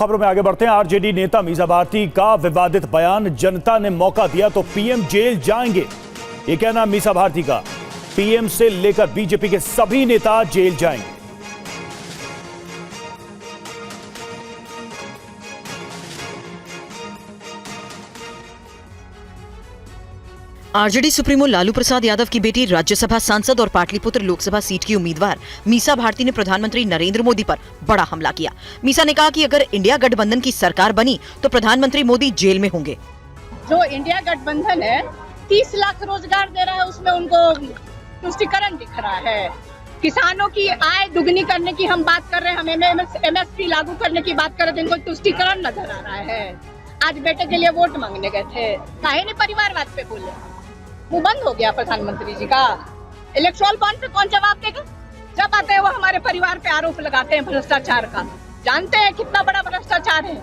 खबरों में आगे बढ़ते हैं। आरजेडी नेता मीसा भारती का विवादित बयान, जनता ने मौका दिया तो पीएम जेल जाएंगे, ये कहना मीसा भारती का। पीएम से लेकर बीजेपी के सभी नेता जेल जाएंगे। आरजेडी सुप्रीमो लालू प्रसाद यादव की बेटी राज्यसभा सांसद और पाटलिपुत्र लोकसभा सीट की उम्मीदवार मीसा भारती ने प्रधानमंत्री नरेंद्र मोदी पर बड़ा हमला किया। मीसा ने कहा कि अगर इंडिया गठबंधन की सरकार बनी तो प्रधानमंत्री मोदी जेल में होंगे। जो इंडिया गठबंधन है 30 लाख रोजगार दे रहा है, उसमें उनको तुष्टिकरण दिख रहा है। किसानों की आय दुगनी करने की हम बात कर रहे हैं, हम MSP लागू करने की बात कर रहे थे, इनको तुष्टिकरण नजर आ रहा है। आज बेटे के लिए वोट मांगने गए थे, काहे नहीं परिवारवाद पे बोले? मुंह बंद हो गया प्रधानमंत्री जी का। इलेक्ट्रल बॉन्ड पे कौन जवाब देगा? जब आते हैं वो हमारे परिवार पे आरोप लगाते हैं भ्रष्टाचार का। जानते हैं कितना बड़ा भ्रष्टाचार है।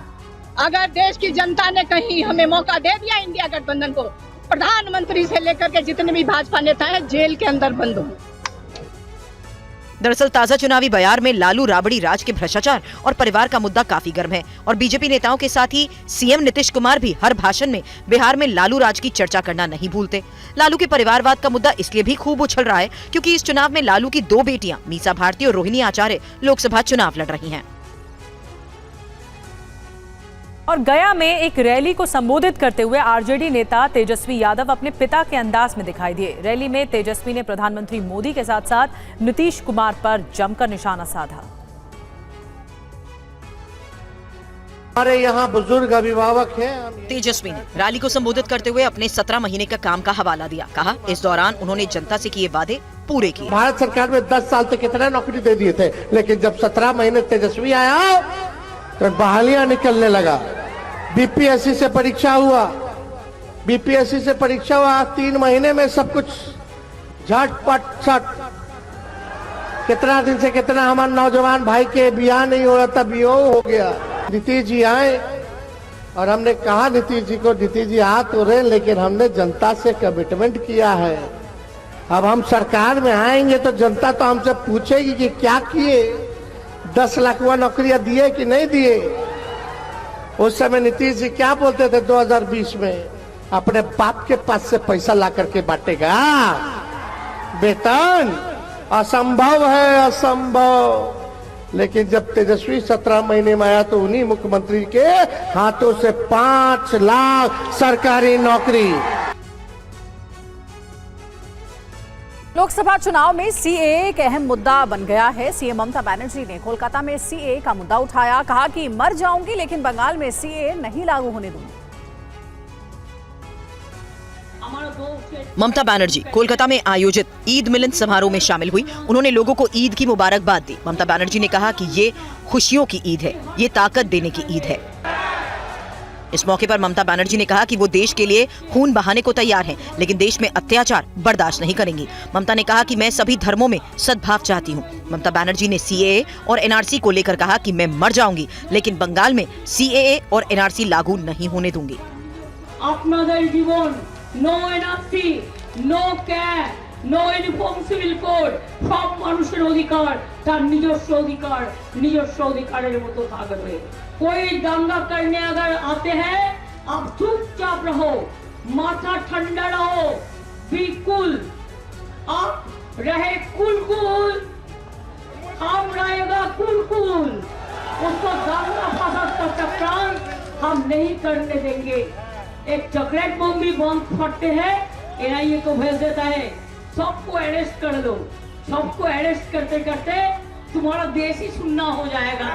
अगर देश की जनता ने कहीं हमें मौका दे दिया इंडिया गठबंधन को, प्रधानमंत्री से लेकर के जितने भी भाजपा नेता हैं जेल के अंदर बंद होंगे। दरअसल ताजा चुनावी बयार में लालू राबड़ी राज के भ्रष्टाचार और परिवार का मुद्दा काफी गर्म है और बीजेपी नेताओं के साथ ही सीएम नीतीश कुमार भी हर भाषण में बिहार में लालू राज की चर्चा करना नहीं भूलते। लालू के परिवारवाद का मुद्दा इसलिए भी खूब उछल रहा है क्योंकि इस चुनाव में लालू की 2 बेटियां मीसा भारती और रोहिणी आचार्य लोकसभा चुनाव लड़ रही हैं। और गया में एक रैली को संबोधित करते हुए आरजेडी नेता तेजस्वी यादव अपने पिता के अंदाज में दिखाई दिए। रैली में तेजस्वी ने प्रधानमंत्री मोदी के साथ साथ नीतीश कुमार पर जमकर निशाना साधा। हमारे यहाँ बुजुर्ग अभिभावक हैं। तेजस्वी ने रैली को संबोधित करते हुए अपने 17 महीने का काम का हवाला दिया। कहा इस दौरान उन्होंने जनता से किए वादे पूरे किए। भारत सरकार में 10 साल तक कितने नौकरी दे दिए थे, लेकिन जब 17 महीने तेजस्वी आया तो बहालियां निकलने लगा। बीपीएससी से परीक्षा हुआ, 3 महीने में सब कुछ झटपट छट। कितना दिन से कितना हमारे नौजवान भाई के बियाह नहीं हो रहा था, बियाह हो गया। नीतीश जी आए और हमने कहा नीतीश जी को, नीतीश जी आ तो रहे लेकिन हमने जनता से कमिटमेंट किया है। अब हम सरकार में आएंगे तो जनता तो हमसे पूछेगी कि क्या किए, 10 लाख नौकरियां दिए कि नहीं दिए। उस समय नीतीश जी क्या बोलते थे 2020 में, अपने बाप के पास से पैसा ला करके बांटेगा वेतन, असंभव है, असंभव। लेकिन जब तेजस्वी 17 महीने में आया तो उन्हीं मुख्यमंत्री के हाथों से 5 लाख सरकारी नौकरी। लोकसभा चुनाव में सीएए एक अहम मुद्दा बन गया है। सीएम ममता बनर्जी ने कोलकाता में सीएए का मुद्दा उठाया, कहा कि मर जाऊंगी लेकिन बंगाल में सीएए नहीं लागू होने दूंगी। ममता बनर्जी कोलकाता में आयोजित ईद मिलन समारोह में शामिल हुई। उन्होंने लोगों को ईद की मुबारकबाद दी। ममता बनर्जी ने कहा कि ये खुशियों की ईद है, ये ताकत देने की ईद है। इस मौके पर ममता बनर्जी ने कहा कि वो देश के लिए खून बहाने को तैयार हैं, लेकिन देश में अत्याचार बर्दाश्त नहीं करेंगी। ममता ने कहा कि मैं सभी धर्मों में सद्भाव चाहती हूँ। ममता बनर्जी ने सीएए और एनआरसी को लेकर कहा कि मैं मर जाऊंगी लेकिन बंगाल में सीएए और एनआरसी लागू नहीं होने दूंगी। আপনাদের জীবন, no NRC, no CAB, no uniform civil code, সব মানুষের অধিকার তার নিজস্ব অধিকার, নিজস্ব অধিকারের মতো থাকবে। कोई दंगा करने अगर आते हैं आप चुपचाप रहो, माथा ठंडा रहो, बिल्कुल आप रहे कुल, हम रहेगा कुल। उसको दंगा फसाद का चक्रांत हम नहीं करने देंगे। एक चॉकलेट बम भी बंद फटते हैं, एनआईए को भेज देता है, सबको अरेस्ट कर दो। सबको अरेस्ट करते करते तुम्हारा देश ही सुन्ना हो जाएगा।